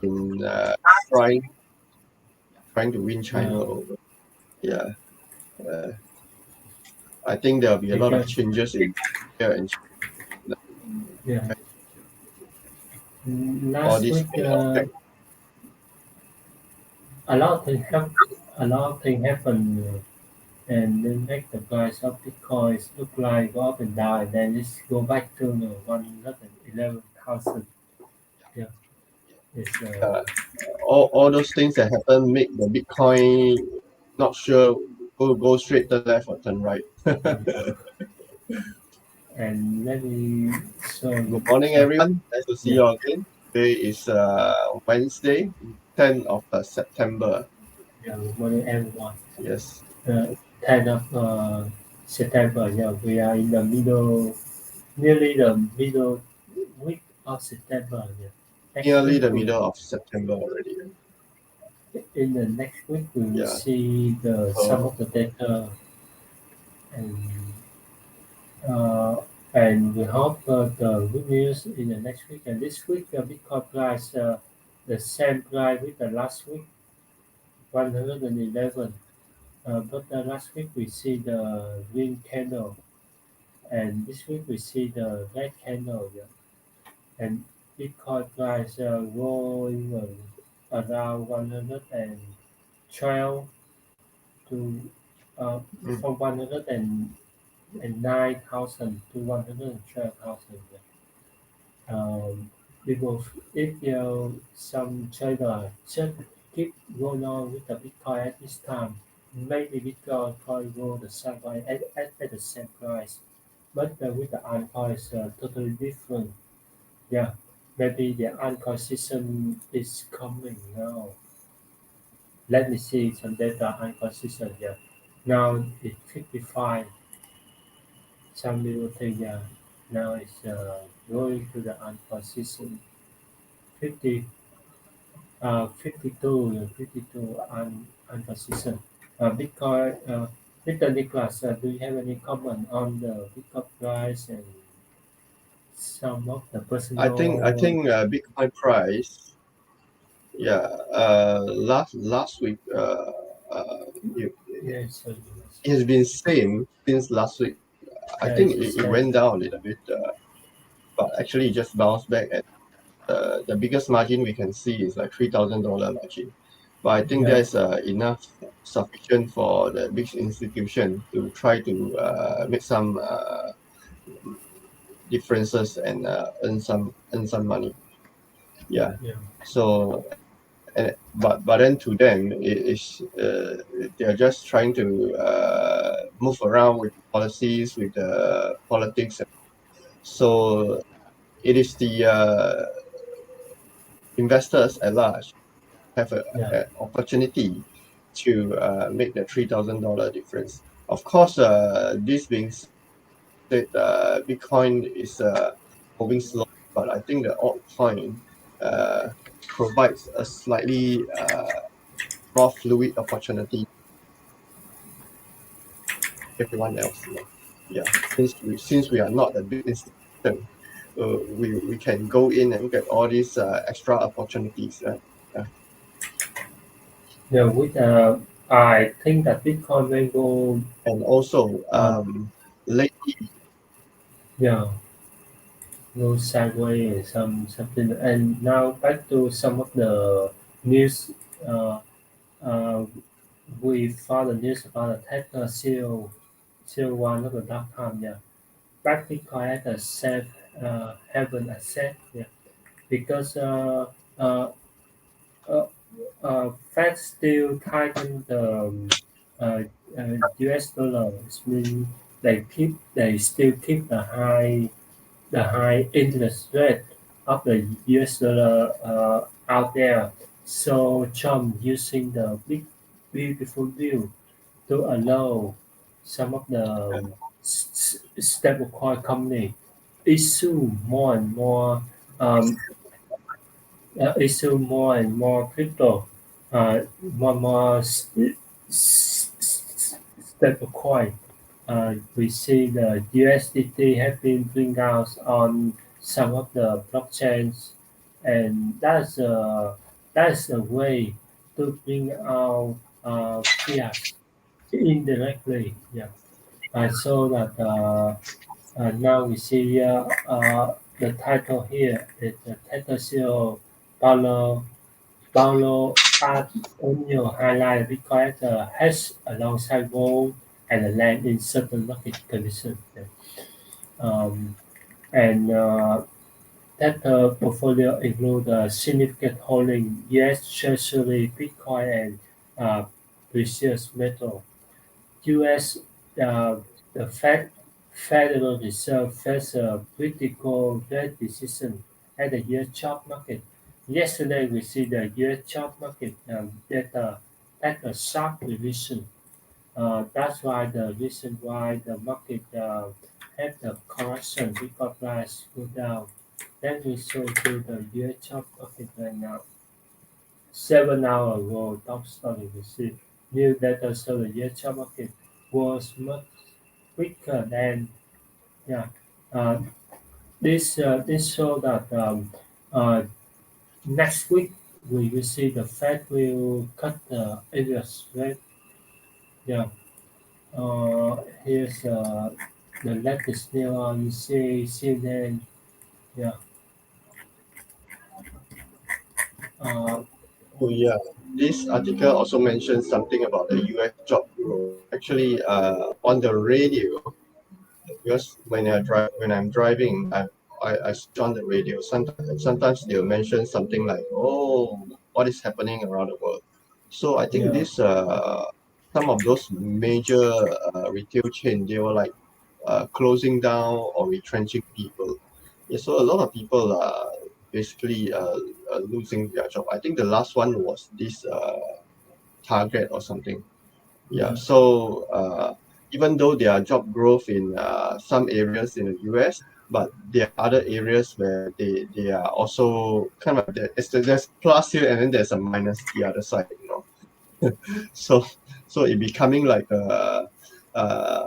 in trying to win China over. Yeah. I think there'll be a lot of changes in here and Yeah. all Last this week, a lot of things happened, and then make the price of Bitcoin look like go up and down, and then it's go back to 111,000. Yeah, it's all those things that happen make the Bitcoin not sure will go straight to left or turn right. and let me show you. Good morning, everyone. Nice to see you all again. Today is Wednesday, 10th of September. Yeah, good morning, everyone. Yes. 10th of September. Yeah, we are in the middle, nearly the middle week of September. Yeah. Next Nearly week, the middle of September already. in the next week, we will Yeah. see some So of the data, and uh, and we hope the good news in the next week. And this week, the Bitcoin price, the same price with the last week, 111. But last week we see the green candle, and this week we see the red candle. Yeah. And Bitcoin price going around 112 to from 109,000 to 112,000. People, if some trader just keep going on with the Bitcoin at this time, maybe Bitcoin probably go the same way at the same price, but with the altcoin is totally different. Yeah, maybe the altcoin season is coming now. Let me see some data altcoin season. Yeah, now it's 55. Some people think now it's going to the altcoin season. 50 52 unprecision. Bitcoin, Mr. Nicholas, do you have any comment on the Bitcoin price and some of the I think personal? Bitcoin price, yeah, last week it, Yes, it has been same since last week. I yeah, think it's the it same. went down a little bit, but actually it just bounced back. And the biggest margin we can see is like $3,000 margin. But I think Yeah, there's enough sufficient for the big institution to try to make some differences and earn some money. Yeah. yeah, So but then to them it is they're just trying to move around with policies with politics. So it is the investors at large have yeah, a opportunity to make the $3,000 difference. Of course, this being said, Bitcoin is moving slow, but I think the altcoin uh, provides a slightly more fluid opportunity everyone else. Yeah, since we are not a big institution, we can go in and get all these extra opportunities. Yeah. yeah. With I think that Bitcoin will go. And also, Uh, lately, yeah, go sideways and something. And now back to some of the news. Uh, uh, we found the news about the Tether seal one of the dark time. Yeah, back Bitcoin as a safe haven asset. Yeah, because uh, uh, Fed still tighten the uh, U.S. dollar. It means they still keep the high interest rate of the US dollar out there. So Trump using the big beautiful bill to allow some of the stablecoin company issue more and more um, issue more and more crypto, more and more stablecoin. We see the USDT have been bring down on some of the blockchains, and that's That's a way to bring out fiat indirectly. Yeah. So that now we see the title here is the Tether CEO Paulo Antonio highlight Bitcoin as a hedge alongside gold and the land in certain market conditions. Yeah. Um, and that portfolio include significant holding U.S. Treasury, Bitcoin, and precious metal. U.S. Uh, the Federal Reserve faced a critical rate decision at the U.S. job market. Yesterday, we see the U.S. job market data at a sharp revision. That's why the reason why the market had the correction because price go down. Let me show you the U.S. job market right now. 7 hours ago, top story we see new data show the U.S. job market was much quicker than yeah. Uh, this show that uh, next week we will see the Fed will cut the interest rate. Yeah. Here's the latest news on CNN. Yeah. Uh, Oh yeah, this article also mentions something about the U.S. job growth. Actually, on the radio, because when I'm driving, I switch on the radio. Sometimes they'll mention something like, "Oh, what is happening around the world?" So I think yeah. this some of those major retail chain, they were like closing down or retrenching people. Yeah, so a lot of people are basically losing their job. I think the last one was this Target or something. Yeah, Yeah. so even though there are job growth in some areas in the US, but there are other areas where they are also kind of there's plus here and then there's a minus the other side, you know. So so it becoming like a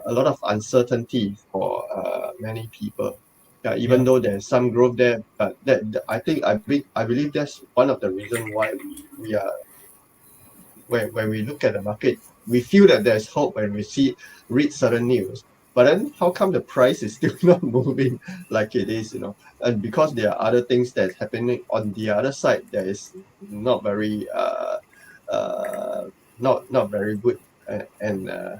lot of uncertainty for many people. Yeah, even Yeah. though there's some growth there, but I believe that's one of the reason why we are when we look at the market, we feel that there's hope when we read certain news. But then how come the price is still not moving like it is, you know? And because there are other things that's happening on the other side that is not very uh not very good and and uh,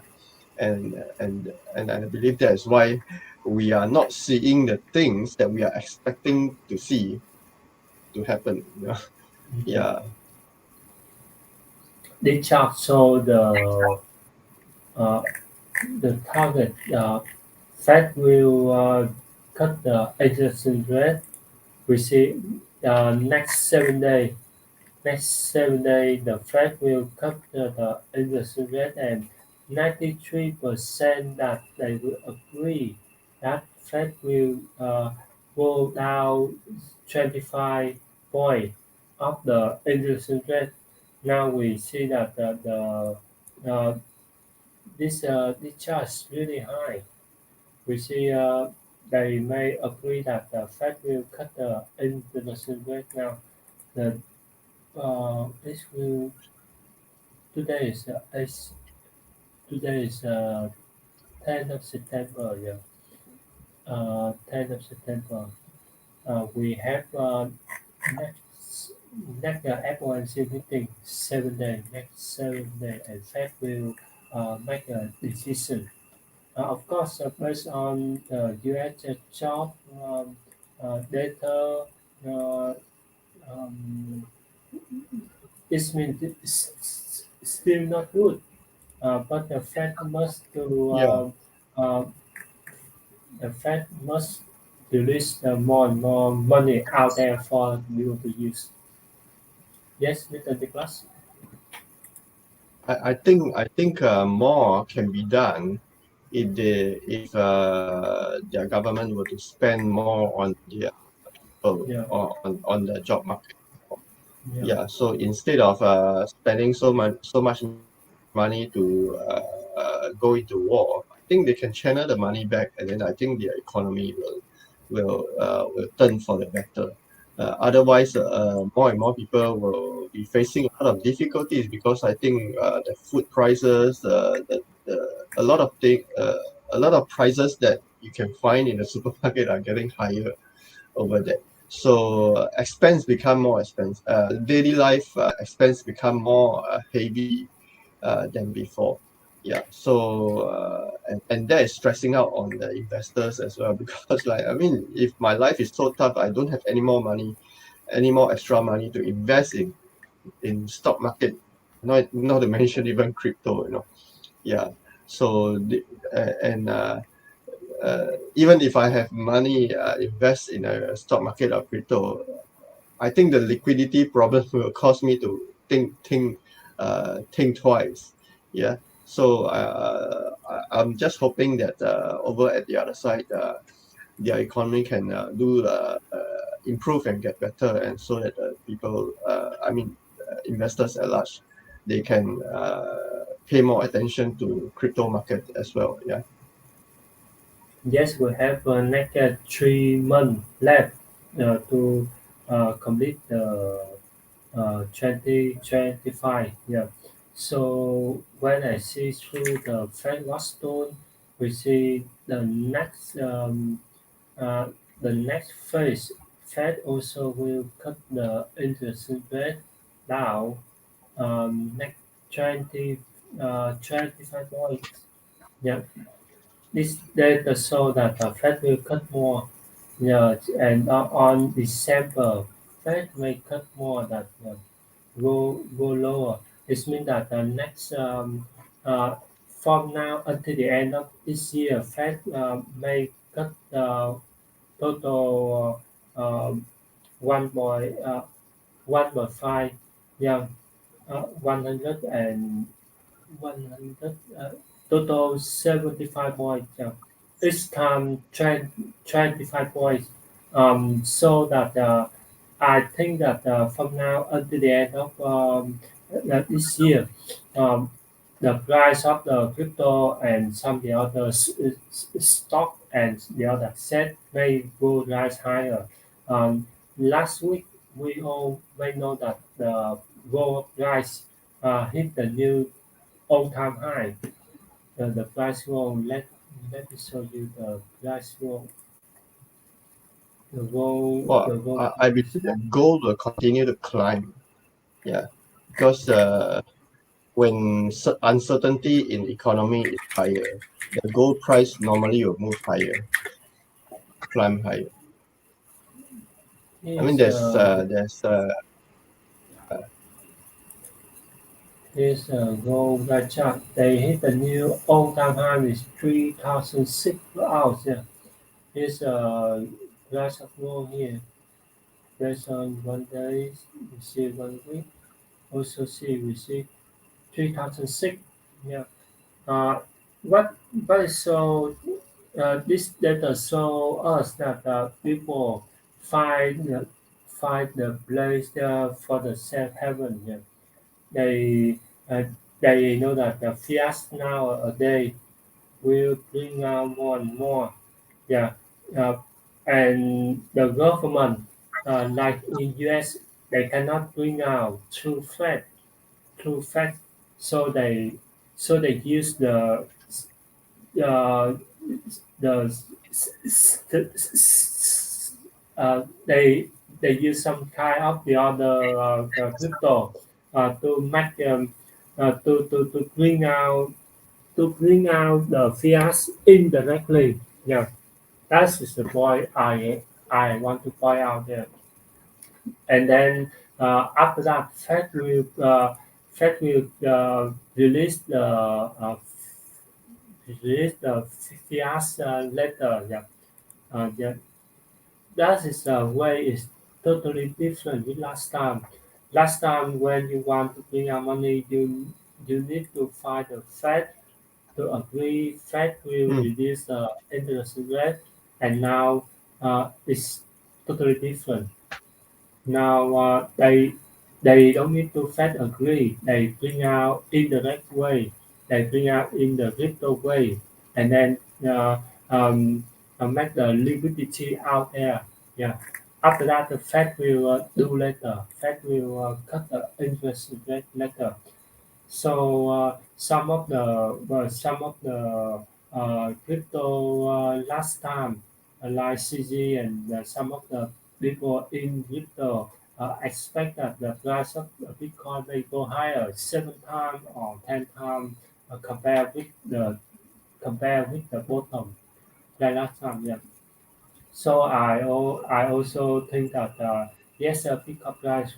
and I believe that is why we are not seeing the things that we are expecting to see to happen. You know? Yeah. Yeah, They chart show uh, the target. Fed will cut the interest rate. We see next 7 days. The Fed will cut the interest rate, and 93% that they will agree that Fed will go down 25 point of the interest rate. Now we see that this charge is really high. We see they may agree that the Fed will cut the interest rate now. The this will today is today is 10th of September. Yeah, 10th of September. We have next FOMC meeting 7 day next 7 day, and Fed will make a decision. Of course, based on the U.S. job data, uh, um, it means it's still not good. But yeah. uh, the Fed must release more and more money out there for you to use. Yes, Mr. Nicholas. I think more can be done if their government were to spend more on their people Yeah, or on the job market. yeah, Yeah, so instead of spending so much money to go into war, I think they can channel the money back, and then I think their economy will turn for the better. Otherwise, more and more people would be facing a lot of difficulties because I think the food prices, a lot of a lot of prices that you can find in the supermarket are getting higher over there. So expense become more expense. Daily life expense become more heavy than before. Yeah. So and that is stressing out on the investors as well because like I mean, if my life is so tough, I don't have any more money, any more extra money to invest in stock market. Not to mention even crypto. Yeah. So and even if I have money invest in a stock market or crypto, I think the liquidity problem will cause me to think twice. Yeah. So I'm just hoping that over at the other side, their economy can improve and get better, and so that people, I mean, investors at large, they can pay more attention to crypto market as well. Yeah. Yes, we have next 3 months left to complete the 2025. Yeah. So when I see through the Fed milestone, we see uh, the next phase. Fed also will cut the interest rate down next 20, 25 points. Yeah. This data show that the Fed will cut more. Yeah, and on December, Fed may cut more than go lower. This means that the next from now until the end of this year, Fed may cut total 1.5, yeah, 100 and 100 total 75 points. Yeah. Each time 25 points. So that I think that from now until the end of this year, um, the price of the crypto and some of the other stock and the other asset may go rise higher. Last week, we all may know that the gold price hit the new all-time high. The price wall. Let me show you the price wall. Well, The gold I believe price. that gold will continue to climb. Yeah, because when uncertainty in economy is higher, the gold price normally will move higher, climb higher. I mean, Here's gold price chart. They hit the new all-time high with 3,006 per ounce. Yeah. Here's price of gold here. Based on 1 day, we see 1 week. Also see we see 3,006. Yeah. Uh, what is so this data show us that people find find the place for the safe haven. Yeah. They uh, they know that the fiat now a day will bring out more and more. Yeah, uh, and the government, like in US, they cannot bring out through Fed, so they use uh, the they use some kind of the other crypto to make to bring out the fiat indirectly. Yeah, that is the point I want to point out there. And then after that, Fed will release the fiat later. Yeah. Yeah, that is the way is totally different with last time. Last time when you want to bring out money, you need to find the Fed to agree. Fed will Hmm. reduce the interest rate, and now it's totally different. Now they don't need to Fed agree. They bring out indirect way. They bring out in the crypto way, and then uh, um, make the liquidity out there. Yeah. After that, the Fed will do later. Fed will cut the interest rate later. So some of the crypto last time, like CZ and some of the people in crypto expect that the price of the Bitcoin may go higher, 7 times or 10 times compared with the bottom like last time. Yeah. So I also think that yes, Bitcoin price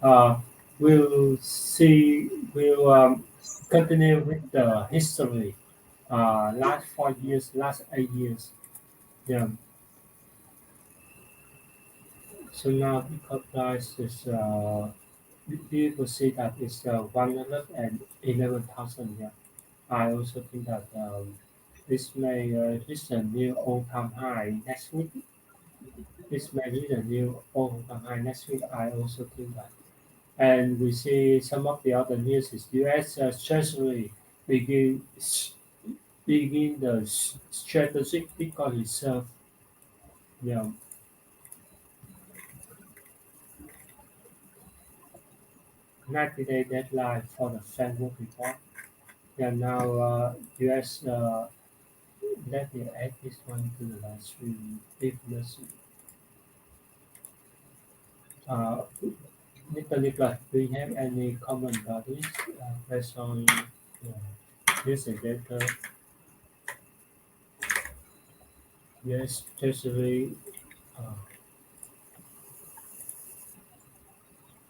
uh, will see will continue with the history. Last 4 years, last 8 years. Yeah. So now Bitcoin price is people see that it's 111,000. Yeah. I also think that this may reach a new all-time high next week. This may reach a new all-time high next week. I also think that. And we see some of the other news is U.S. Treasury begin begin the strategic Bitcoin reserve. Yeah, 90-day deadline for the framework report. Yeah, now U.S. Let me add this one to the last stream. If this, uh, Nicolas, do you have any comment about this based on this data? U.S. Treasury. Uh,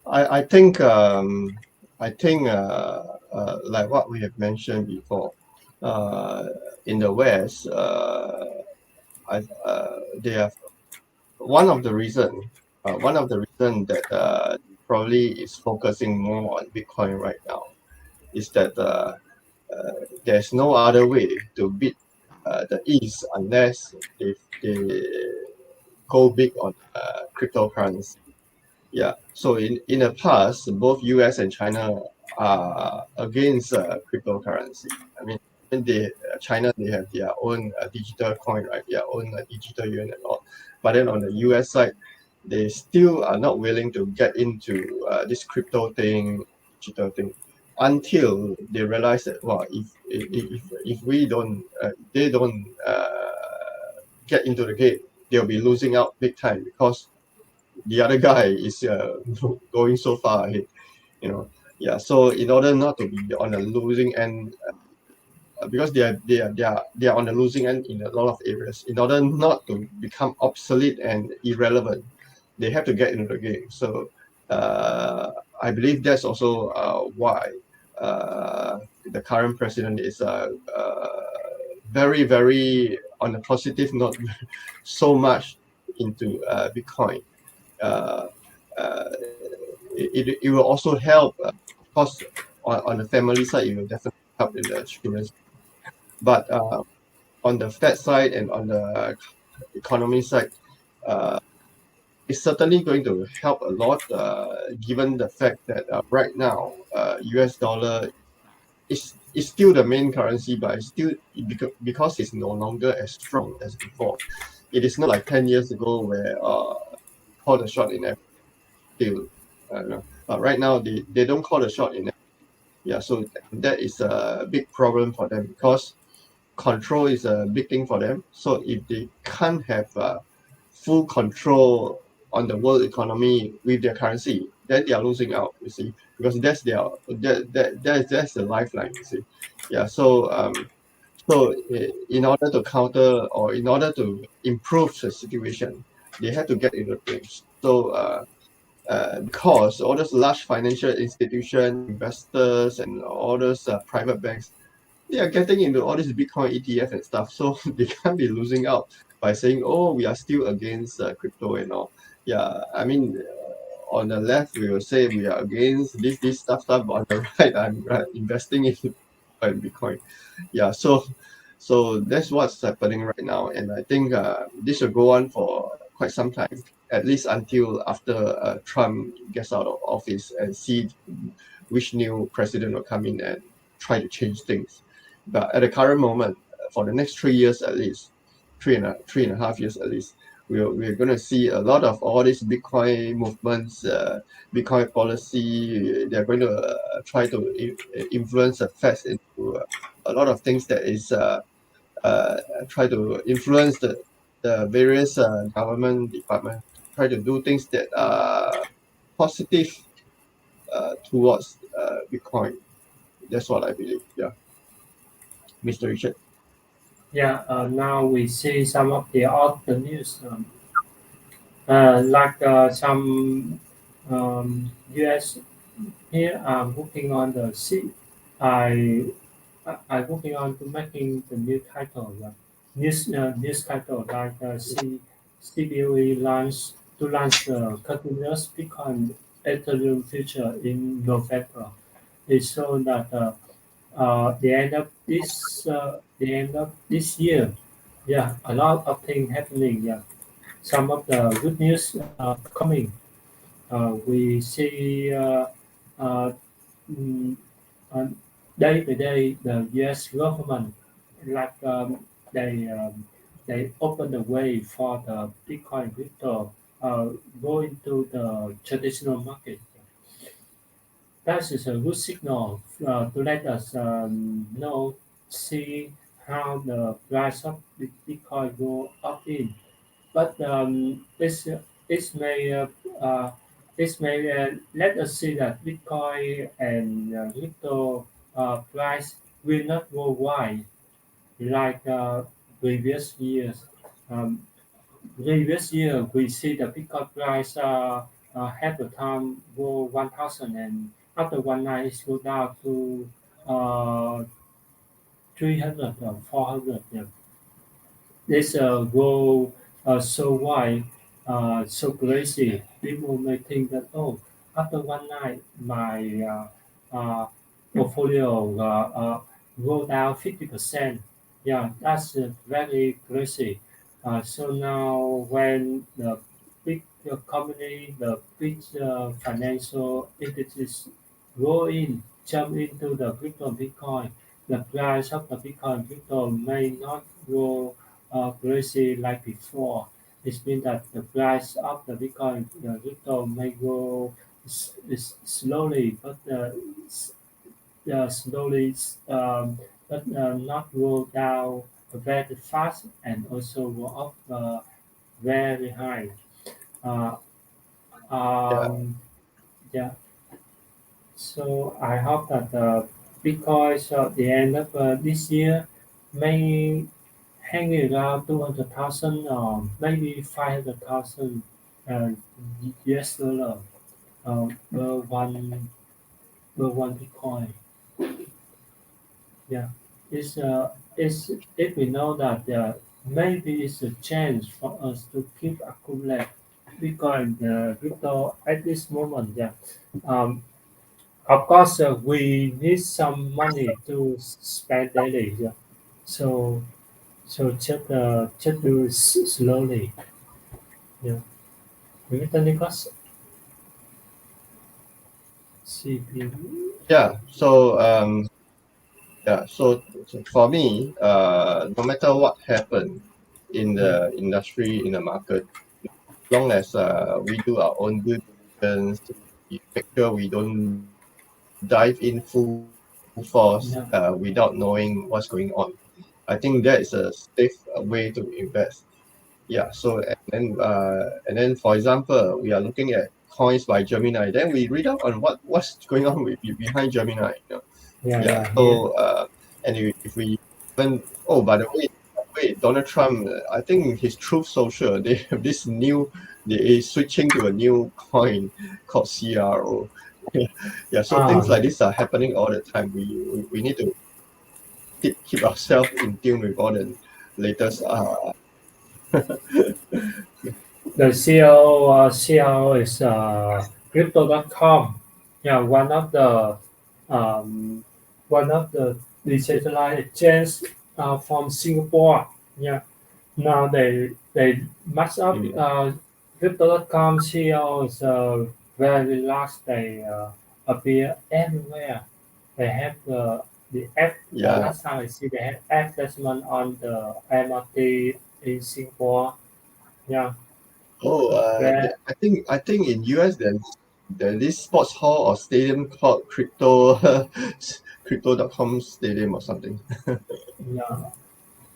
I think like what we have mentioned before, uh, in the West, I they have one of the reason that probably is focusing more on Bitcoin right now is that uh, there's no other way to beat the East unless they go big on cryptocurrency. Yeah. So in the past, both US and China are against cryptocurrency. I mean, when China they have their own digital coin, right? Their own digital yuan and all. But then on the US side, they still are not willing to get into this crypto thing, digital thing, until they realize that well, if we don't, they don't get into the game, they'll be losing out big time because the other guy is going so far ahead, you know. Yeah, so in order not to be on the losing end, because they are on the losing end in a lot of areas, in order not to become obsolete and irrelevant, they have to get into the game. So uh, I believe that's also why uh, the current president is very very on a positive note so much into Bitcoin. uh, uh, it will also help, of course, on the family side, it will definitely help in the children's. But on the Fed side and on the economy side, uh, it's certainly going to help a lot, given the fact that right now, US dollar is still the main currency, but it's still because it's no longer as strong as before. It is not like 10 years ago where call the shot in every deal. But right now, they don't call the shot in. Yeah, so that is a big problem for them because control is a big thing for them. So if they can't have full control on the world economy with their currency, then they are losing out. You see, because that's the lifeline. You see, yeah. So in order to counter or in order to improve the situation, they have to get into the game. So because all those large financial institutions, investors, and all those private banks, they are getting into all this Bitcoin ETF and stuff. So they can't be losing out by saying, "Oh, we are still against crypto and all." Yeah, I mean, on the left we will say we are against this stuff, but on the right, I'm investing in Bitcoin. Yeah, so that's what's happening right now, and I think this will go on for quite some time, at least until after Trump gets out of office and see which new president will come in and try to change things. But at the current moment, for the next 3 years at least, three and a half years at least, we're going to see a lot of all these Bitcoin movements, Bitcoin policy. They're going to try to influence the Fed into a lot of things that is uh, try to influence the various government department, try to do things that are positive towards Bitcoin. That's what I believe. Yeah, Mr. Richard. Yeah, now we see some of the other news, like some U.S. here are working on the C. I I working on to making the new title, news title like CBOE launch continuous Bitcoin Ethereum future in November. It shows that the end of this year, yeah, a lot of things happening. Yeah, some of the good news coming. We see uh, mm, uh, day by day the U.S. government like they open the way for the Bitcoin crypto go into the traditional market. That is a good signal to let us know, see how the price of Bitcoin go up in. But this may uh, this may let us see that Bitcoin and crypto price will not go wide like previous years. Um, Previous year we see the Bitcoin price had the time go 1,000 and after one night it go down to uh, 300 or 400. Yeah. This go so wide, so crazy. People may think that after one night my portfolio go down 50%. Yeah, that's very crazy. So now when the big company, the big financial entities go in, jump into the crypto Bitcoin, the price of the Bitcoin crypto may not go crazy like before. It means that the price of the Bitcoin crypto may go slowly, but slowly, but not go down very fast and also go up very high. Uh, Yeah, um, yeah, so I hope that Bitcoin at the end of this year may hang around 200,000 or maybe 500,000 uh, US dollar per one Bitcoin. Yeah, it's if we know that maybe it's a chance for us to keep accumulate Bitcoin crypto at this moment. Yeah, um, of course we need some money to spend daily. Yeah, so just do it slowly. Yeah, Mr. Nicholas, CPU. yeah. So for me, no matter what happened in Yeah, the industry, in the market, long as we do our own due diligence, we make sure we don't dive in full force yeah, without knowing what's going on. I think that is a safe way to invest. Yeah. So and then for example, we are looking at coins by Gemini. Then we read up on what's going on behind Gemini. yeah, Yeah. yeah. Here, So and if we even by the way, Donald Trump, I think his Truth Social, they have this new, they is switching to a new coin called CRO. Yeah. So things like yeah. this are happening all the time. We need to keep ourselves in tune with all the latest. The CO is crypto.com. Yeah, um, one of the decentralized exchange from Singapore. Yeah, now they match up Mm, crypto.com CEO is very large. They appear everywhere. They have the F. yeah. Last time I see they have advertisement on the MRT in Singapore. Yeah, Oh, where I think in US there's this sports hall or stadium called Crypto Crypto.com Stadium or something. yeah,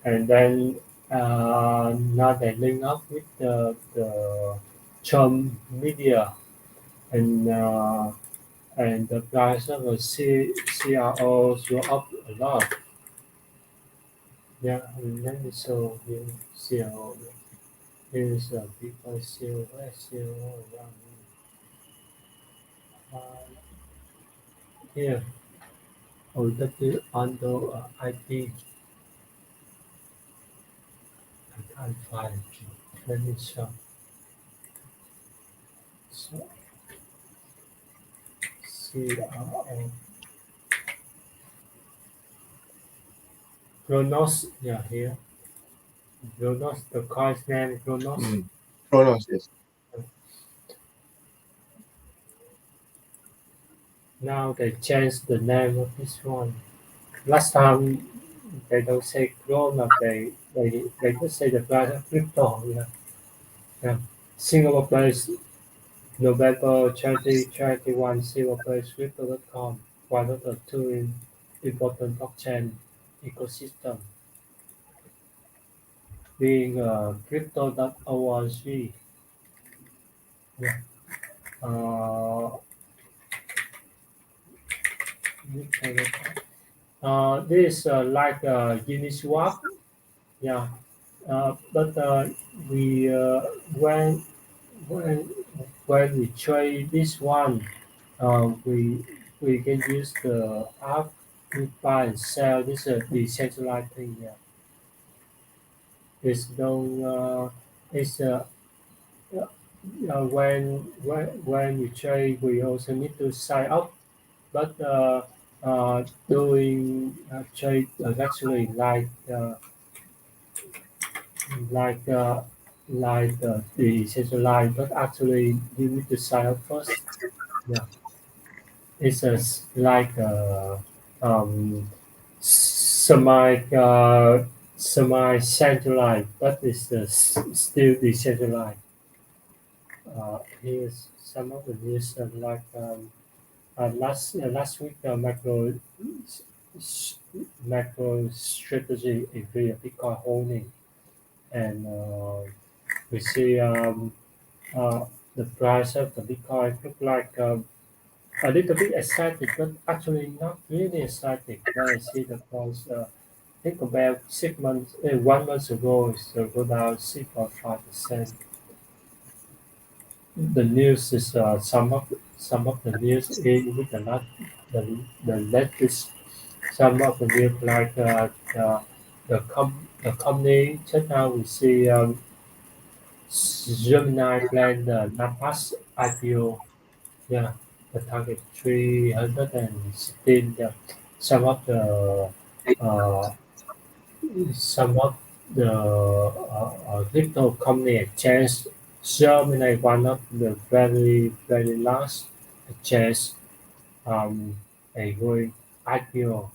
and then now they link up with the Trump media and the price of the CROs go up a lot. Yeah, and then so you CRO is people CRO around here. OW under IP. I can't find. Let me show. So CRO Kronos. Yeah, here Kronos. The coin's name Kronos. Mm. Chronos, yes. Now they changed the name of this one. Last time they don't say Kronos. They just say the price of crypto. Yeah, yeah. Singapore based November 2021, Singapore based crypto.com. One of the two important blockchain ecosystem being crypto.org. Yeah. Uh, this like Uniswap. Yeah. But we when when when we trade this one, we can use the app to buy and sell. This is a decentralized thing. Yeah. It's no. It's when we trade, we also need to sign up. But doing trade actually like uh, the centralized, but actually you need to sign up first. Yeah, it's like um, semi semi centralized, but it's still decentralized. Here's some of the news last week, s- macro strategy agree a Bitcoin holding, and we see the price of the Bitcoin look like a little bit excited, but actually not really excited. When I see the price, think about 6 months, 1 month ago, it's go down 6.5%. The news is some of the news in with the latest some of the news like the company just now we see Gemini plan the Napas IPO. Yeah, the target 316. Yeah. Some of the uh, some of the crypto company exchange Gemini one of the very last exchange a going IPO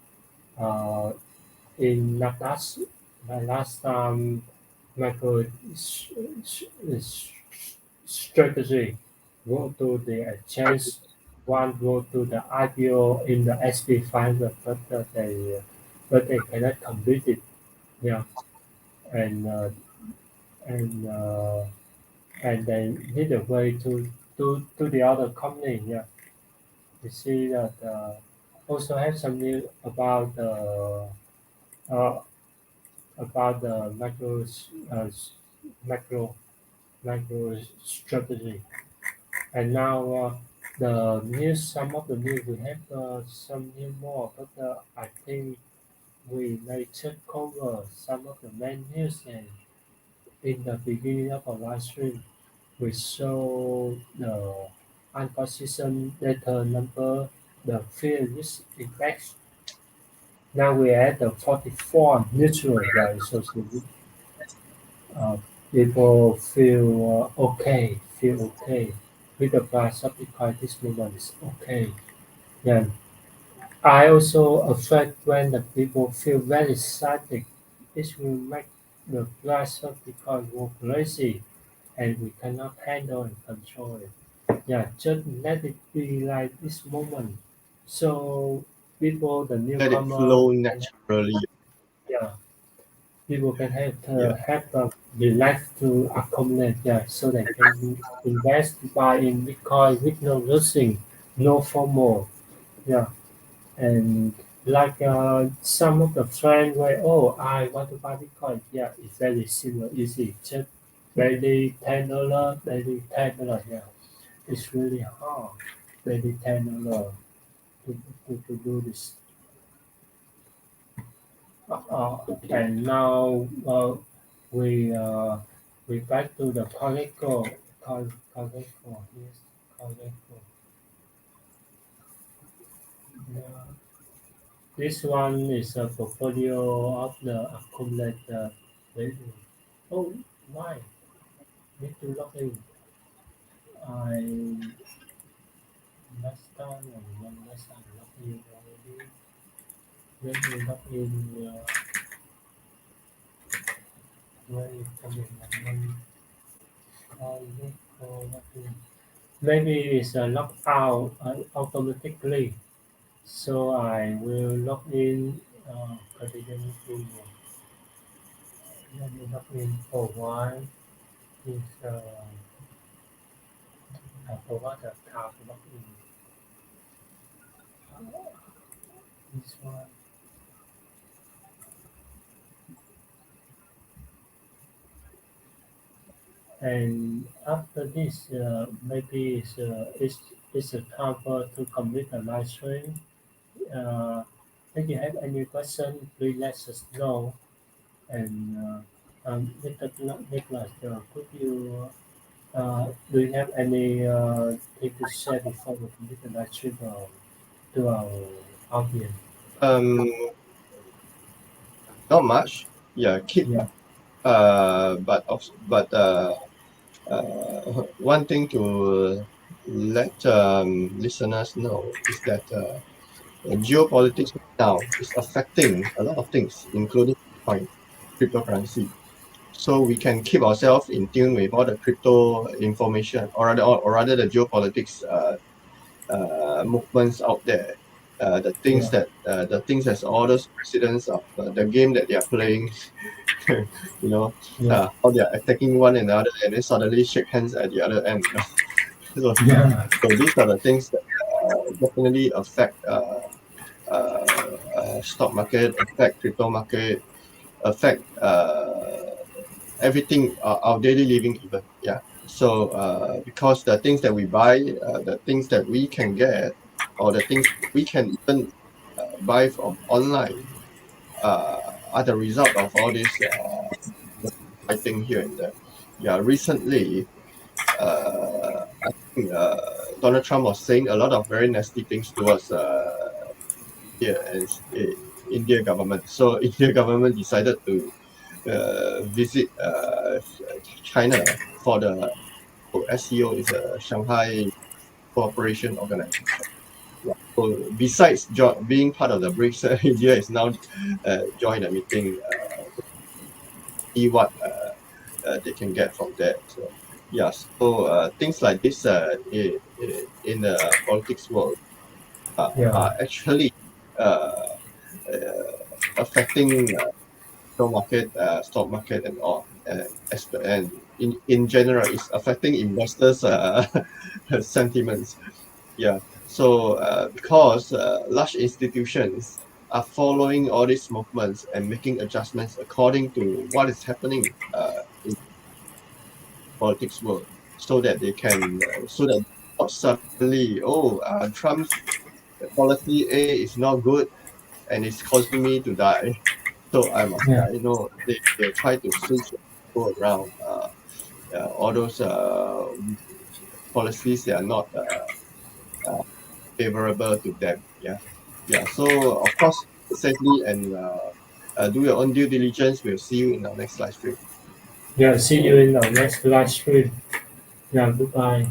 in last micro strategy go to the exchange one go to the IPO in the SP 500 but they cannot complete it. Yeah, and uh, and uh, and they need a way to the other company. Yeah, you see that also have some news uh, about the macro macro strategy. And now the news, some of the news we have some new more, but I think we may check over some of the main news. And in the beginning of our live stream, we show the unprecision data number, the fear risk index. Now we're at the 44 neutral value, so uh, people feel okay with the price of Bitcoin this moment is okay. Yeah. I also afraid when the people feel very excited, it will make the price of Bitcoin go crazy. and we cannot handle and control it. Yeah, just let it be like this moment. So people, the Let it newcomer, flow can have, naturally. yeah, people can Yeah. have relax to accumulate, yeah, so they can invest buy in Bitcoin with no losing, no FOMO, yeah, and like some of the friends where I want to buy Bitcoin, yeah, it's very simple, easy, just daily $10, daily $10, yeah, it's really hard, daily $10 to do this. And now we uh, we back to the Coleco, yes, Coleco. Yeah. This one is a portfolio of the accumulated value. Oh, why? Need to log in. I last time and one last time log in already. When you log in, where is coming? Coleco login. Maybe it's logged out automatically. So I will log in. Continue to let me log in for one. Is I forgot the account to log in. This one. And after this, maybe it's a time for to complete the live stream. Uh, if you have any question, please let us know. And Nicholas, could you do you have any thing to share before we complete the live stream to our audience? Um, Not much. Yeah, keep. Yeah, One thing to let listeners know is that geopolitics now is affecting a lot of things, including Bitcoin, cryptocurrency. So we can keep ourselves in tune with all the crypto information, or rather the geopolitics movements out there. yeah, The things as all those presidents of the game that they are playing, you know, yeah, how they are attacking one another and then suddenly shake hands at the other end. So, yeah, so these are the things that definitely affect stock market, affect crypto market, affect everything, our daily living even. Yeah. So because the things that we buy, the things that we can get, or the things we can even buy from online, uh, are the result of all this fighting here and there. Yeah, recently, I think Donald Trump was saying a lot of very nasty things towards India and India government. So India government decided to visit China for the SEO, is a Shanghai Cooperation Organization. Yeah. So besides being part of the BRICS, India is now joined the meeting, see what they can get from that. So yeah, so things like this in the politics world yeah, are actually uh, affecting stock market and all, and in general, it's affecting investors' sentiments. Yeah. So because large institutions are following all these movements and making adjustments according to what is happening in politics world, so that not suddenly, Trump's policy A is not good and it's causing me to die. So I must yeah, die. They try to switch, go around all those policies that are not favorable to them. Yeah, yeah. So of course, safely and do your own due diligence. We'll see you in our next live stream. yeah. See you in the next live stream. Yeah, goodbye.